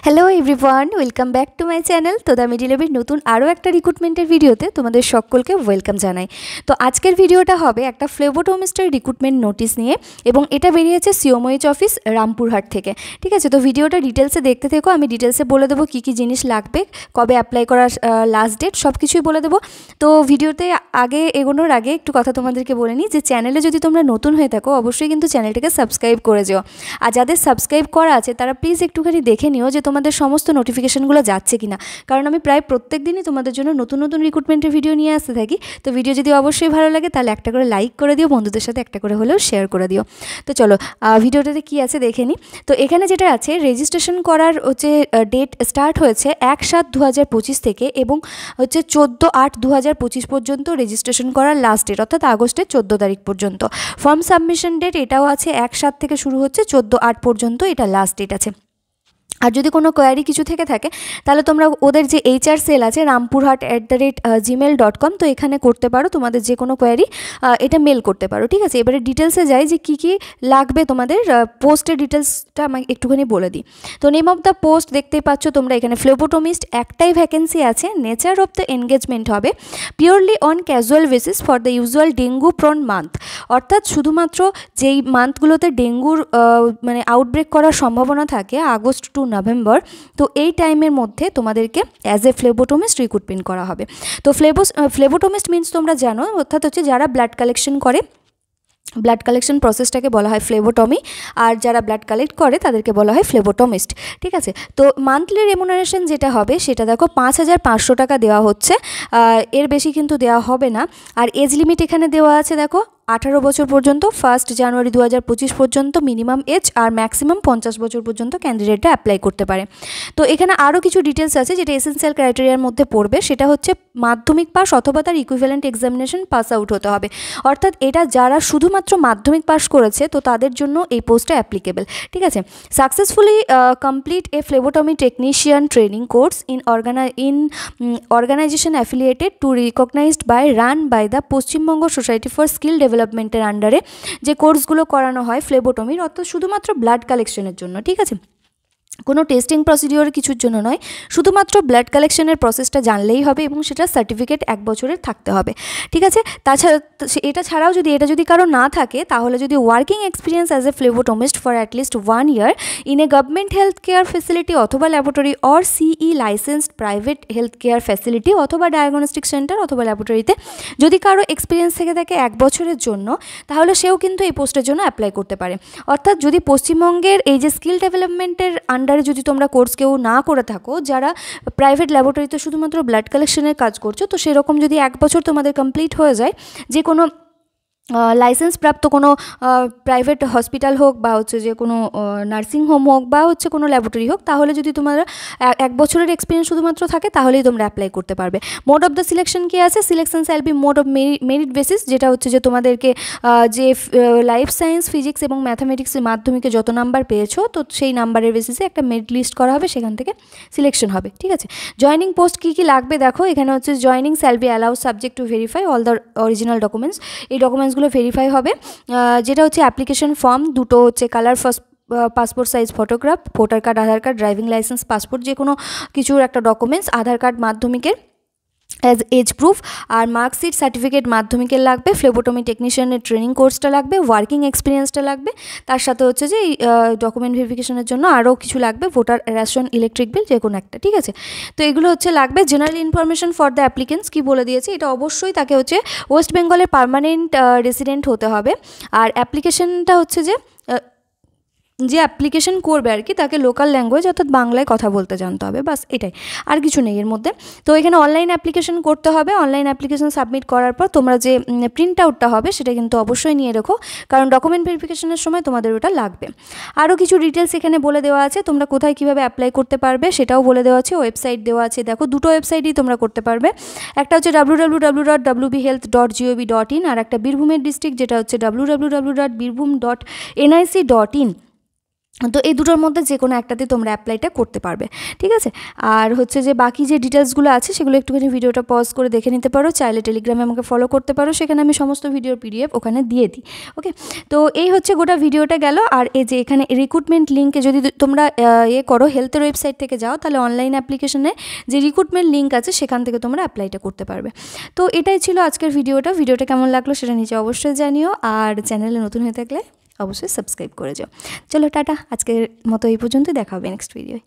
Hello everyone, welcome back to my channel. তোদা মিডিলেবের নতুন আরও একটা রিক্রুটমেন্টের ভিডিওতে তোমাদের সকলকে ওয়েলকাম জানাই। তো আজকের ভিডিওটা হবে একটা ফ্লেবোটোমিস্টের রিক্রুটমেন্ট নোটিশ নিয়ে, এবং এটা বেরিয়েছে সিওমএইচ অফিস রামপুরহাট থেকে। ঠিক আছে, তো ভিডিওটা ডিটেলসে দেখতে থেকো। আমি ডিটেলসে বলে দেবো কী কী জিনিস লাগবে, কবে অ্যাপ্লাই করার লাস্ট ডেট, সব কিছুই বলে দেবো। তো ভিডিওতে আগে এগোনোর আগে একটু কথা তোমাদেরকে বলে নিই যে চ্যানেলে যদি তোমরা নতুন হয়ে থাকো অবশ্যই কিন্তু চ্যানেলটাকে সাবস্ক্রাইব করে যেও। আর যাদের সাবস্ক্রাইব করা আছে তারা প্লিজ একটুখানি দেখে নিও যে তোমাদের সমস্ত নোটিফিকেশনগুলো যাচ্ছে কিনা, কারণ আমি প্রায় প্রত্যেক দিনই তোমাদের জন্য নতুন নতুন রিক্রুটমেন্টের ভিডিও নিয়ে আসতে থাকি। তো ভিডিও যদি অবশ্যই ভালো লাগে তাহলে একটা করে লাইক করে দিও, বন্ধুদের সাথে একটা করে হলেও শেয়ার করে দিও। তো চলো ভিডিওটাতে কী আছে দেখে নিই। তো এখানে যেটা আছে, রেজিস্ট্রেশন করার হচ্ছে ডেট স্টার্ট হয়েছে 1/7/2025 থেকে, এবং হচ্ছে 14/8/2025 পর্যন্ত রেজিস্ট্রেশন করার লাস্ট ডেট, অর্থাৎ আগস্টের 14 তারিখ পর্যন্ত। ফর্ম সাবমিশন ডেট এটাও আছে 1/7 থেকে শুরু হচ্ছে, 14/8 পর্যন্ত এটা লাস্ট ডেট আছে। আর যদি কোনো কোয়ারি কিছু থেকে থাকে তাহলে তোমরা ওদের যে HR সেল আছে rampurat@gmail.com, তো এখানে করতে পারো তোমাদের যে কোনো কোয়ারি, এটা মেল করতে পারো। ঠিক আছে, এবারে ডিটেলসে যাই যে কী কী লাগবে তোমাদের। পোস্টের ডিটেলসটা আমি একটুখানি বলে দিই। তো নেম অফ দ্য পোস্ট দেখতেই পাচ্ছ তোমরা, এখানে ফ্লেবোটোমিস্ট একটাই ভ্যাকেন্সি আছে। নেচার অফ দ্য এনগেজমেন্ট হবে purely on casual basis for the usual dengue prawn month, অর্থাৎ শুধুমাত্র যেই মান্থগুলোতে ডেঙ্গুর মানে আউটব্রেক করার সম্ভাবনা থাকে, আগস্ট টু নভেম্বর, তো এই টাইমের মধ্যে তোমাদেরকে অ্যাজ এ ফ্লেবোটোমিস্ট রিক্রুটমেন্ট করা হবে। তো ফ্লেবোটোমিস্ট মিনস তোমরা জানো, অর্থাৎ হচ্ছে যারা ব্লাড কালেকশন করে, ব্লাড কালেকশন প্রসেসটাকে বলা হয় ফ্লেবোটমি, আর যারা ব্লাড কালেক্ট করে তাদেরকে বলা হয় ফ্লেবোটোমিস্ট। ঠিক আছে, তো মান্থলি রেমুনারেশন যেটা হবে সেটা দেখো 5,500 টাকা দেওয়া হচ্ছে, এর বেশি কিন্তু দেওয়া হবে না। আর এজ লিমিট এখানে দেওয়া আছে দেখো 18 বছর পর্যন্ত, 1 জানুয়ারি 2025 পর্যন্ত মিনিমাম এজ, আর ম্যাক্সিমাম 50 বছর পর্যন্ত ক্যান্ডিডেটরা অ্যাপ্লাই করতে পারে। তো এখানে আরও কিছু ডিটেলস আছে যেটা এসেন্সিয়াল ক্রাইটেরিয়ার মধ্যে পড়বে, সেটা হচ্ছে মাধ্যমিক পাস অথবা তার ইকুইভ্যালেন্ট এক্সামিনেশন পাস আউট হতে হবে। অর্থাৎ এটা যারা শুধুমাত্র মাধ্যমিক পাস করেছে তো তাদের জন্য এই পোস্টটা অ্যাপ্লিকেবল। ঠিক আছে, successfully complete a phlebotomy technician training course in organisation affiliated to recognised by run by the Paschimbanga society for skill ডেভেলপমেন্টের আন্ডারে যে কোর্সগুলো করানো হয় ফ্লেবোটমির, অর্থাৎ শুধুমাত্র ব্লাড কালেকশনের জন্য। ঠিক আছে, কোনো টেস্টিং প্রসিডিওর কিছুর জন্য নয়, শুধুমাত্র ব্লাড কালেকশনের প্রসেসটা জানলেই হবে, এবং সেটা সার্টিফিকেট 1 বছরের থাকতে হবে। ঠিক আছে, তাছাড়া এটা ছাড়াও এটা যদি কারো না থাকে তাহলে যদি working experience as a phlebotomist for at least 1 year in a government health care facility অথবা laboratory or CE licensed private health care facility অথবা ডায়াগনস্টিক সেন্টার অথবা ল্যাবরেটরিতে যদি কারো এক্সপিরিয়েন্স থেকে থাকে 1 বছরের জন্য, তাহলে সেও কিন্তু এই পোস্টের জন্য অ্যাপ্লাই করতে পারে। অর্থাৎ যদি পশ্চিমবঙ্গের এই যে স্কিল ডেভেলপমেন্টের আন্ডারে যদি তোমরা কোর্স কেউ না করে থাকো, যারা প্রাইভেট ল্যাবরেটরিতে শুধুমাত্র ব্লাড কালেকশনের কাজ করছো, তো সেরকম যদি 1 বছর তোমাদের কমপ্লিট হয়ে যায় যে কোনো লাইসেন্স প্রাপ্ত কোনো প্রাইভেট হসপিটাল হোক বা হচ্ছে যে কোনো নার্সিং হোম হোক বা হচ্ছে কোনো ল্যাবরেটরি হোক, তাহলে যদি তোমার 1 বছরের এক্সপিরিয়েন্স শুধুমাত্র থাকে তাহলেই তোমরা অ্যাপ্লাই করতে পারবে। মোড অফ দ্য সিলেকশন কী আছে, selection shall be mode of merit basis, যেটা হচ্ছে যে তোমাদেরকে যে লাইফ সায়েন্স, ফিজিক্স এবং ম্যাথামেটিক্সের মাধ্যমিকে যত নাম্বার পেয়েছো, তো সেই নাম্বারের বেসিসে একটা মেরিট লিস্ট করা হবে, সেখান থেকে সিলেকশন হবে। ঠিক আছে, জয়নিং পোস্ট কী কী লাগবে দেখো, এখানে হচ্ছে joining shall be allow subject to verify all the original documents. এই ডকুমেন্টসগুলো ভেরিফাই হবে, যেটা হচ্ছে অ্যাপ্লিকেশন ফর্ম, দুটো হচ্ছে colour first passport size photograph, voter card, Aadhaar card, driving licence, passport, যে কোনো কিছুর একটা ডকুমেন্টস, আধার কার্ড মাধ্যমিকের অ্যাজ এজ প্রুফ, আর মার্কশিট, সার্টিফিকেট মাধ্যমিকের লাগবে, ফ্লেবোটমি টেকনিশিয়ানের ট্রেনিং কোর্সটা লাগবে, ওয়ার্কিং এক্সপিরিয়েন্সটা লাগবে, তার সাথে হচ্ছে যে এই ডকুমেন্ট ভেরিফিকেশনের জন্য আরও কিছু লাগবে, ভোটার রেশন, ইলেকট্রিক বিল, যে কোনো একটা। ঠিক আছে, তো এগুলো হচ্ছে লাগবে। General information for the applicants কী বলে দিয়েছে, এটা অবশ্যই তাকে হচ্ছে ওয়েস্ট বেঙ্গলের পার্মানেন্ট রেসিডেন্ট হতে হবে, আর অ্যাপ্লিকেশনটা হচ্ছে যে অ্যাপ্লিকেশন করবে আর কি, তাকে লোকাল ল্যাঙ্গুয়েজ অর্থাৎ বাংলায় কথা বলতে জানতে হবে, বাস এটাই, আর কিছু নেই এর মধ্যে। তো এখানে অনলাইন অ্যাপ্লিকেশন করতে হবে। অনলাইন অ্যাপ্লিকেশন সাবমিট করার পর তোমরা যে প্রিন্ট আউটটা হবে সেটা কিন্তু অবশ্যই নিয়ে রেখো, কারণ ডকুমেন্ট ভেরিফিকেশনের সময় তোমাদের ওটা লাগবে। আরও কিছু ডিটেলস এখানে বলে দেওয়া আছে, তোমরা কোথায় কীভাবে অ্যাপ্লাই করতে পারবে সেটাও বলে দেওয়া আছে, ওয়েবসাইট দেওয়া আছে। দেখো, দুটো ওয়েবসাইটই তোমরা করতে পারবে, একটা হচ্ছে www.wbhealth.gov.in, আর একটা বীরভূমের ডিস্ট্রিক্ট যেটা হচ্ছে www.birbhum.nic.in। তো এই দুটোর মধ্যে যে কোনো একটাতে তোমরা অ্যাপ্লাইটা করতে পারবে, ঠিক আছে। আর হচ্ছে যে বাকি যে ডিটেলসগুলো আছে সেগুলো একটুখানি ভিডিওটা পজ করে দেখে নিতে পারো, চাইলে টেলিগ্রামে আমাকে ফলো করতে পারো, সেখানে আমি সমস্ত ভিডিওর PDF ওখানে দিয়ে দিই। ওকে, তো এই হচ্ছে গোটা ভিডিওটা গেল। আর এই যে এখানে রিক্রুটমেন্ট লিঙ্কে যদি তোমরা করো, হেলথের ওয়েবসাইট থেকে যাও, তাহলে অনলাইন অ্যাপ্লিকেশনে যে রিক্রুটমেন্ট লিঙ্ক আছে সেখান থেকে তোমরা অ্যাপ্লাইটা করতে পারবে। তো এটাই ছিল আজকের ভিডিওটা কেমন লাগলো সেটা নিচে অবশ্যই জানিও, আর চ্যানেলে নতুন হয়ে থাকলে অবশ্যই সাবস্ক্রাইব করে যাও। চলো টাটা, আজকের মতো এই পর্যন্ত, দেখা হবে নেক্সট ভিডিওয়।